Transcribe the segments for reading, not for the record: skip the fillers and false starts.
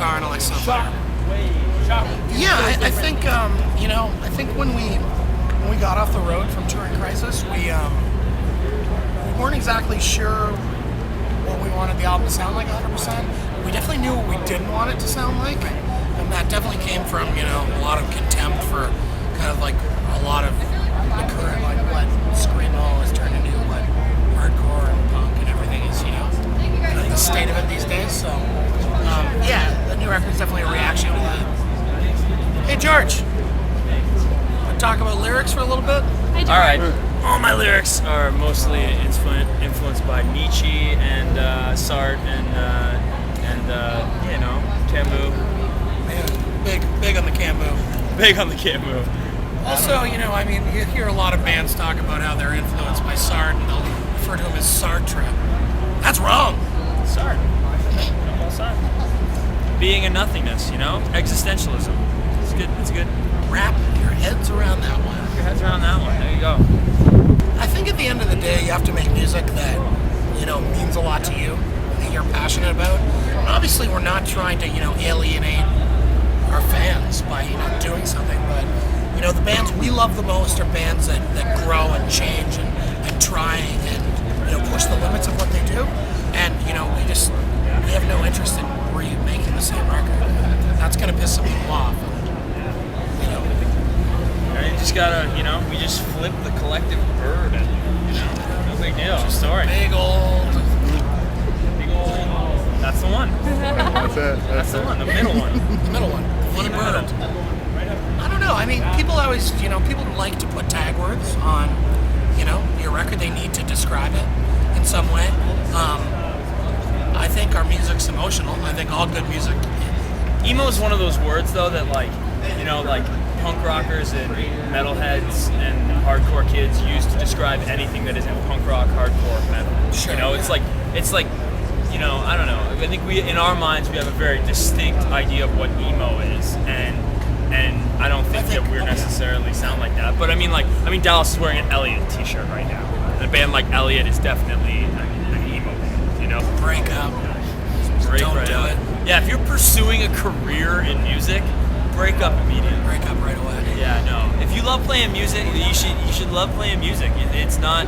guitar and Alexisonfire. Yeah, I think I think when we got off the road from Touring Crisis, we weren't exactly sure what we wanted the album to sound like 100%. We definitely knew what we didn't want it to sound like, and that definitely came from a lot of contempt for kind of like a lot of the current like what screamo has turned into, what hardcore and punk and everything is, kind of the state of it these days. So the new record's definitely a reaction to that. Hey George, want to talk about lyrics for a little bit? All right. All my lyrics are mostly influenced by Nietzsche and Sartre and Camus. Yeah, big on the Camus. Big on the Camus. Also, you hear a lot of bands talk about how they're influenced by Sartre, and they'll refer to him as Sartre. That's wrong. Sartre. Sartre. Being a nothingness, existentialism. It's good. It's good. Wrap your heads around that one. Wrap your heads around that one. There you go. I think at the end of the day, you have to make music that, means a lot to you, that you're passionate about. And obviously, we're not trying to, alienate our fans by, doing something. But, the bands we love the most are bands that grow and change and try and, push the limits of what they do. And, we have no interest in remaking the same record. That's going to piss some people off. You just gotta, we just flip the collective bird and, no big deal. Story. Big old. That's the one. That's the one. The middle one. The middle one. One bird. I don't know. I mean, people always, people like to put tag words on, your record. They need to describe it in some way. I think our music's emotional. I think all good music. Emo is one of those words, though, that like punk rockers and metalheads and hardcore kids use to describe anything that isn't punk rock, hardcore, metal. Sure. It's like I don't know. I think in our minds, we have a very distinct idea of what emo is, and I don't think that we're necessarily sound like that. But I mean, Dallas is wearing an Elliott t-shirt right now. And a band like Elliott is definitely an emo band, Break up. Don't do it. Yeah, if you're pursuing a career in music, break up immediately. Break up right away. Yeah, no. If you love playing music, you should love playing music. It's not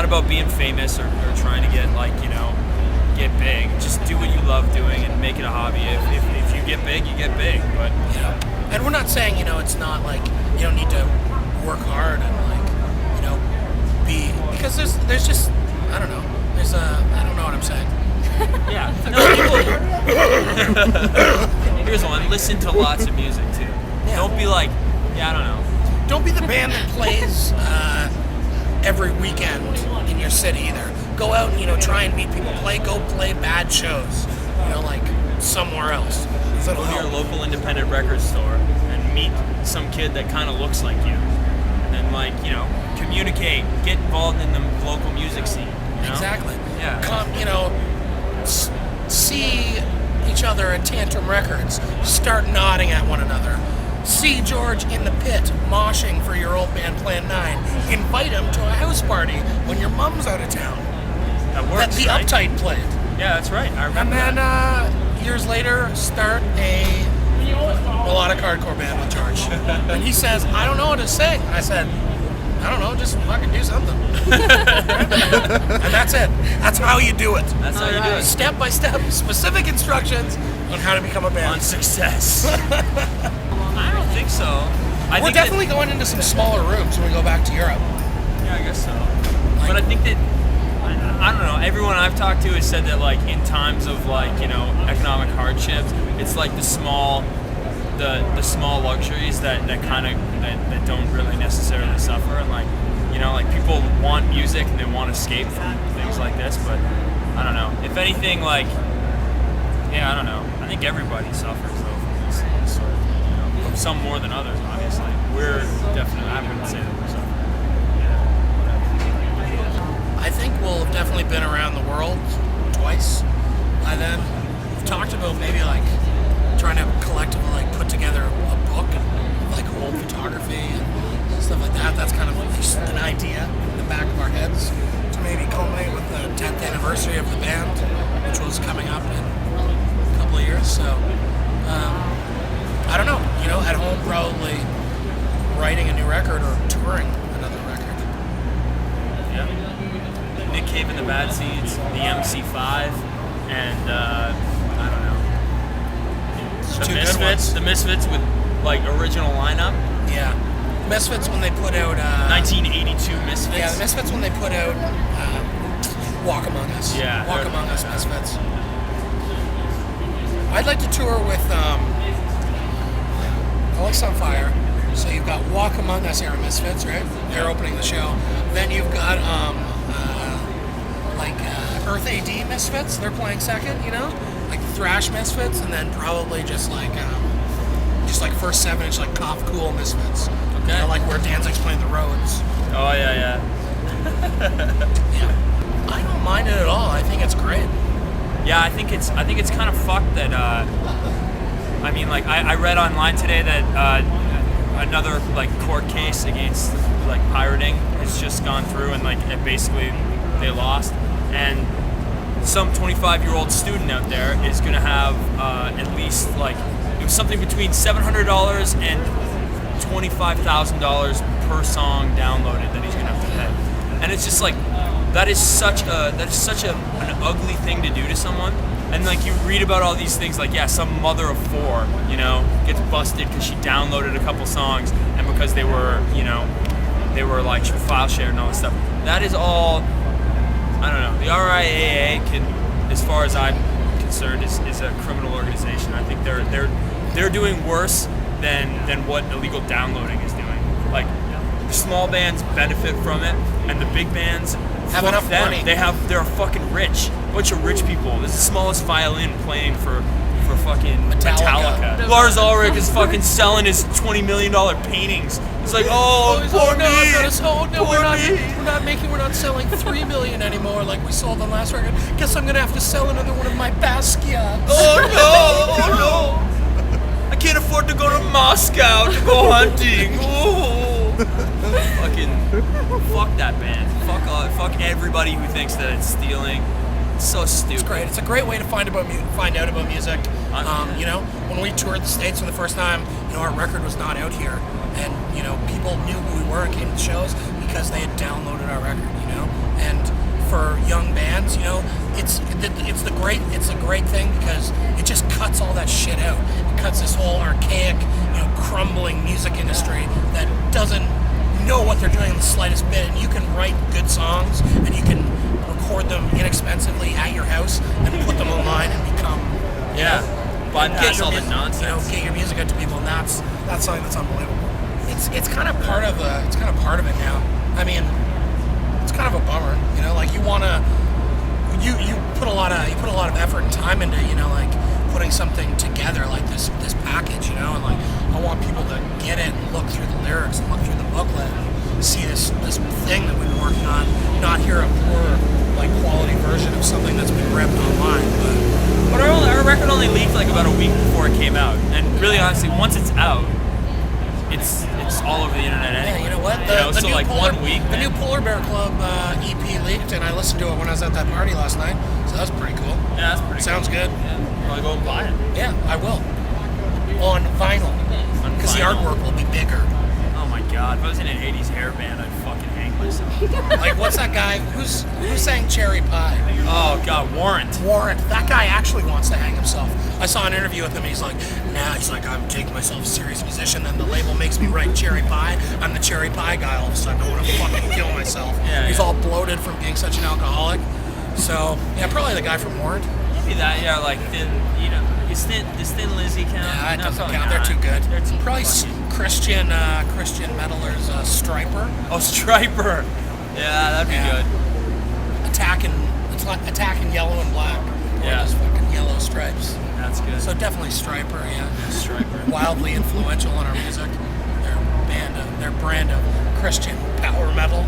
about being famous or trying to get get big. Just do what you love doing and make it a hobby. If you get big, you get big. But and we're not saying it's not like you don't need to work hard and be, because there's just I don't know. I don't know what I'm saying. Yeah. No, here's one. Listen to lots of music too. Yeah. Don't be like, I don't know. Don't be the band that plays every weekend in your city either. Go out and try and meet people. Go play bad shows. Like somewhere else. Go to your local independent record store and meet some kid that kind of looks like you, and then communicate. Get involved in the local music scene. Exactly. Yeah. Come, see each other at Tantrum Records, start nodding at one another. See George in the pit moshing for your old band Plan 9. Invite him to a house party when your mom's out of town. That works. The right? Uptight played. Yeah, that's right. I remember. And then years later, start a melodic hardcore band with George. And he says, "I don't know what to sing." I said, "I don't know, just fucking do something." And that's it. That's how you do it. That's how you do it. Step by step, specific instructions on how to become a band. On success. I don't think so. We're definitely going into some smaller rooms when we go back to Europe. Yeah, I guess so. But I think that, I don't know, everyone I've talked to has said that in times of economic hardships, it's the small luxuries that don't really necessarily suffer, and people want music and they want to escape from things like this, but I don't know. If anything, I don't know. I think everybody suffers though from these sort of, some more than others, obviously. We're definitely, I wouldn't say that we're suffering. I think we'll have definitely been around the world twice by then. We've talked about maybe trying to collectively put together a book of old photography and stuff like that. That's kind of just an idea in the back of our heads to maybe culminate with the 10th anniversary of the band, which was coming up in a couple of years. So I don't know. At home probably writing a new record or touring another record. Yeah. Nick Cave and the Bad Seeds, the MC5, and I don't know. The Misfits with like original lineup. Yeah. Misfits when they put out 1982 Misfits. Yeah, the Misfits when they put out Walk Among Us. Yeah. Walk Among Us Misfits. I'd like to tour with Alexisonfire. So you've got Walk Among Us era Misfits, right? They're opening the show. Then you've got Earth AD Misfits. They're playing second, like Thrash Misfits, and then probably just like first 7-inch like Cough Cool Misfits. Okay. Like where Danzig's playing the Rhodes. Oh yeah. Yeah. I don't mind it at all. I think it's great. Yeah, I think it's kind of fucked that. I read online today that another like court case against like pirating has just gone through, and like basically they lost, and some 25-year-old student out there is going to have at least like it was something between $700 and $25,000 per song downloaded that he's going to have to pay, and it's just like that is such an ugly thing to do to someone. And like you read about all these things, like some mother of 4, gets busted because she downloaded a couple songs, and because they were like file shared and all this stuff. That is all. I don't know. The RIAA can, as far as I'm concerned, is a criminal organization. I think they're doing worse than what illegal downloading is doing. Like the small bands benefit from it, and the big bands have enough money. They're fucking rich. A bunch of rich people. This is the smallest violin playing for fucking Metallica. Lars Ulrich is fucking selling his $20 million paintings. It's like, we're not selling $3 million anymore like we sold on last record. Guess I'm gonna have to sell another one of my Basquiat. Oh no! I can't afford to go to Moscow to go hunting. Fucking fuck that band. Fuck everybody who thinks that it's stealing. It's so stupid. It's great. It's a great way to find out about music. When we toured the States for the first time, our record was not out here, and people knew who we were and came to shows because they had downloaded our record. And for young bands, it's a great thing because it just cuts all that shit out. It cuts this whole archaic, crumbling music industry that doesn't know what they're doing in the slightest bit, and you can write good songs and you can record them inexpensively at your house and put them online and become bypass all the nonsense. Get your music out to people, and that's something that's unbelievable. It's kind of part of it now. I mean, it's kind of a bummer, like you put a lot of effort and time into like putting something together like this package, and like I want people to get it and look through the lyrics and look through the booklet and see this thing that we've been working on, not hear a poor like quality version of something that's been ripped online. But our record only leaked like about a week before it came out, and really honestly, once it's out, it's all over the internet anyway. Yeah, you know what? The new 1 week. The new Polar Bear Club EP leaked, and I listened to it when I was at that party last night. So that was pretty cool. Yeah, that's pretty. Sounds good. Yeah. I'll go and buy it. Yeah, I will. On vinyl, because the artwork will be bigger. Oh my god! If I was in an '80s hair band, I'd fucking hang myself. Like, what's that guy? Who sang Cherry Pie? Oh god, Warrant. That guy actually wants to hang himself. I saw an interview with him. He's like, I'm taking myself a serious musician, and the label makes me write Cherry Pie. I'm the Cherry Pie guy. All of a sudden, I want to fucking kill myself. Yeah, he's all bloated from being such an alcoholic. So yeah, probably the guy from Warrant. Maybe that. Yeah, like thin. Does Thin Lizzy count? Yeah, it no, doesn't count. Not. They're too good. They're too probably fucking... Christian metalers, Striper. Oh, Striper. Yeah, that'd be good. Attacking Yellow and Black. Yeah. Those fucking yellow stripes. That's good. So definitely Striper. Yeah. Striper. Wildly influential in our music. Their brand of Christian power metal.